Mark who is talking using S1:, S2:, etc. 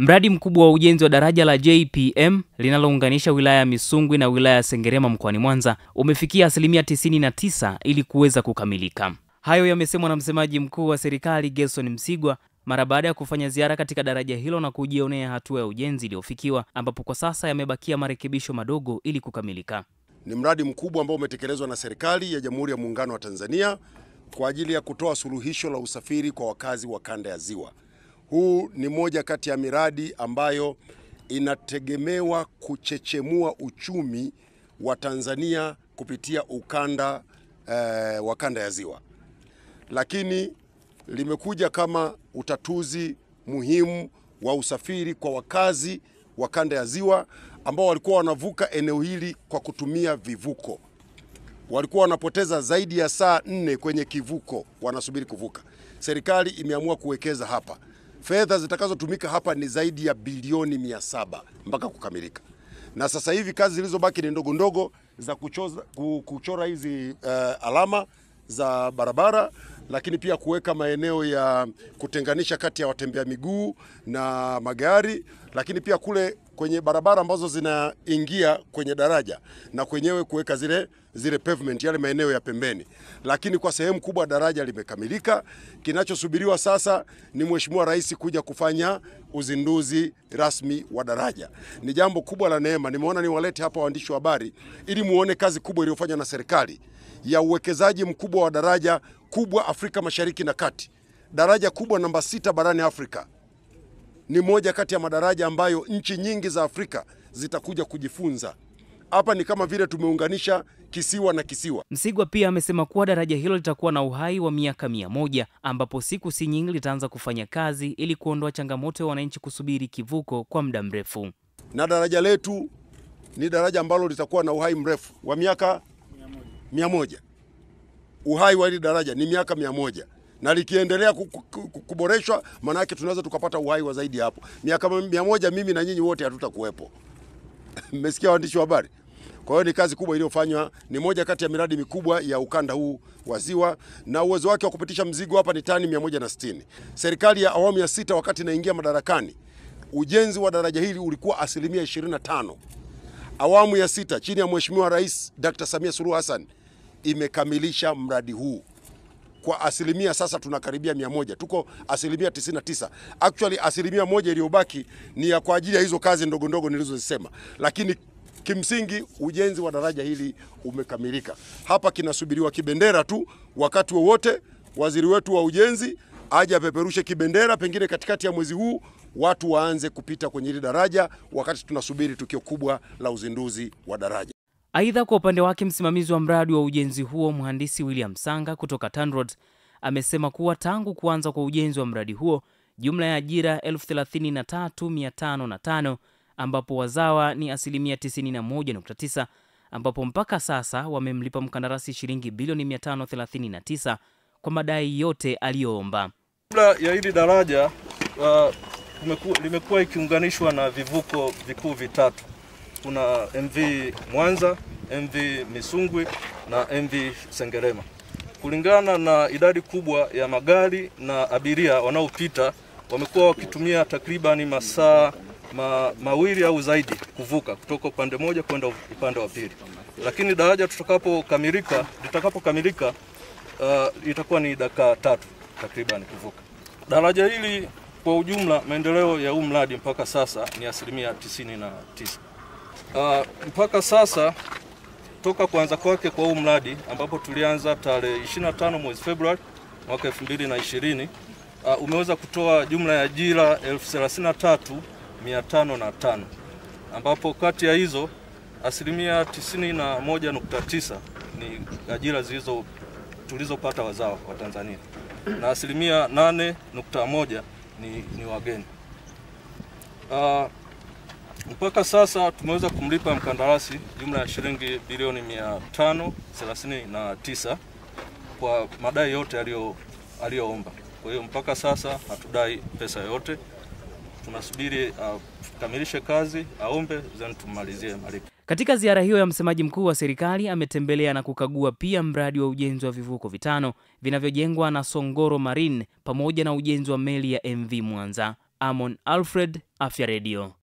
S1: Mradi mkubwa wa ujenzi wa daraja la JPM linalounganisha wilaya ya Misungwi na wilaya ya Sengerema mkoani Mwanza umefikia 99% ili kuweza kukamilika. Hayo yamesemwa na msemaji mkuu wa serikali Gerson Msigwa mara baada ya kufanya ziara katika daraja hilo na kujionea hatua ya ujenzi iliyofikiwa, ambapo kwa sasa yamebakia marekebisho madogo ili kukamilika.
S2: Ni mradi mkubwa ambao umetekelezwa na serikali ya Jamhuri ya Muungano wa Tanzania kwa ajili ya kutoa suluhisho la usafiri kwa wakazi wa kanda ya Ziwa. Huu ni moja kati ya miradi ambayo inategemewa kuchechemua uchumi wa Tanzania kupitia ukanda wa kanda ya Ziwa. Lakini limekuja kama utatuzi muhimu wa usafiri kwa wakazi wa kanda ya Ziwa ambao walikuwa wanavuka eneo hili kwa kutumia vivuko. Walikuwa wanapoteza zaidi ya saa 4 kwenye kivuko wanasubiri kuvuka. Serikali imeamua kuwekeza hapa. Fedha zitakazotumika hapa ni zaidi ya bilioni 700 mpaka kukamilika. Na sasa hivi kazi zilizobaki ni ndogo ndogo za kuchora hizi alama za barabara, lakini pia kuweka maeneo ya kutenganisha kati ya watembea miguu na magari, lakini pia kule kwenye barabara ambazo zinaingia kwenye daraja na kwenyewe kuweka zile pavement, yale maeneo ya pembeni. Lakini kwa sehemu kubwa daraja limekamilika. Kinachosubiriwa sasa ni Mheshimiwa Rais kuja kufanya uzinduzi rasmi wa daraja. Ni jambo kubwa la neema. Nimeona niwalete hapa waandishi wa habari ili muone kazi kubwa iliyofanywa na serikali ya uwekezaji mkubwa wa daraja kubwa Afrika Mashariki na Kati. Daraja kubwa namba 6 barani Afrika. Ni moja kati ya madaraja ambayo nchi nyingi za Afrika zitakuja kujifunza. Hapa ni kama vile tumeunganisha kisiwa na kisiwa.
S1: Msigwa pia amesema kuwa daraja hilo litakuwa na uhai wa miaka 100, ambapo siku si nyingi litaanza kufanya kazi ili kuondoa changamoto ya wananchi kusubiri kivuko kwa muda mrefu.
S2: Na daraja letu ni daraja ambalo litakuwa na uhai mrefu wa miaka 100. Uhai wa hili daraja ni miaka 100. Na likiendelea kuboreshwa, maana yake tunaweza tukapata uhai wa zaidi hapo. Miaka 100 mimi na nyinyi wote hatutakuwepo. Mmesikia waandishi wa habari? Kwa hiyo ni kazi kubwa iliyofanywa, ni moja kati ya miradi mikubwa ya ukanda huu wa Ziwa, na uwezo wake wa kupitisha mzigo hapa ni tani 160. Serikali ya awamu ya 6 wakati inaingia madarakani, ujenzi wa daraja hili ulikuwa 25%. Awamu ya 6 chini ya Mheshimiwa Rais Dr. Samia Suluhu Hassan imekamilisha mradi huu kwa asilimia, sasa tunakaribia 100. Tuko asilimia 99. Actually asilimia 1 iliyobaki ni ya kwa ajili ya hizo kazi ndogo ndogo nilizozisema. Lakini kimsingi ujenzi wa daraja hili umekamilika. Hapa kinasubiriwa kibendera tu, wakati wowote waziri wetu wa ujenzi aje apeperushe kibendera, pengine katikati ya mwezi huu watu waanze kupita kwenye hili daraja wakati tunasubiri tukio kubwa la uzinduzi wa daraja.
S1: Aidha, kwa upande wake msimamizi wa mradi wa ujenzi huo mhandisi William Sanga kutoka TANROADS amesema kuwa tangu kuanza kwa ujenzi wa mradi huo jumla ya ajira 33,505 ambapo wazawa ni 91.9, ambapo mpaka sasa wamemlipa mkandarasi shilingi bilioni 539 kwa madai yote aliyoomba.
S3: Kabla ya hili daraja limekuwa ikiunganishwa na vivuko vikuu vitatu. Kuna MV Mwanza, MV Misungwi na MV Sengerema. Kulingana na idadi kubwa ya magari na abiria wanaopita, wamekuwa wakitumia takribani masaa mawili au zaidi kuvuka kutoka upande moja kwenda upande wa pili. Lakini daraja litakapokamilika itakuwa ni dakika 3 takribani kuvuka. Daraja hili kwa ujumla, maendeleo ya huu mradi mpaka sasa ni 99%. Mpaka sasa toka kuanza kwake kwa huu mradi ambapo tulianza tarehe 25 mwezi Februari mwaka 2020, umeweza kutoa jumla ya ajira 33,505, ambapo kati ya hizo asilimia 91.9 ni ajira tulizopata wazawa wa Tanzania na asilimia 8.1 ni wageni. Mpaka sasa tumeweza kumlipa mkandarasi jumla ya shilingi bilioni 539 kwa madai yote aliyoomba. Kwa hiyo mpaka sasa hatudai pesa yote. Tunasubiri kamilishe kazi, aombe, then tumalizie malipo.
S1: Katika ziara hiyo ya msemaji mkuu wa serikali ametembelea na kukagua pia mradi wa ujenzi wa vivuko 5 vinavyojengwa na Songoro Marine pamoja na ujenzi wa meli ya MV Mwanza. Amon Alfred, Afya Radio.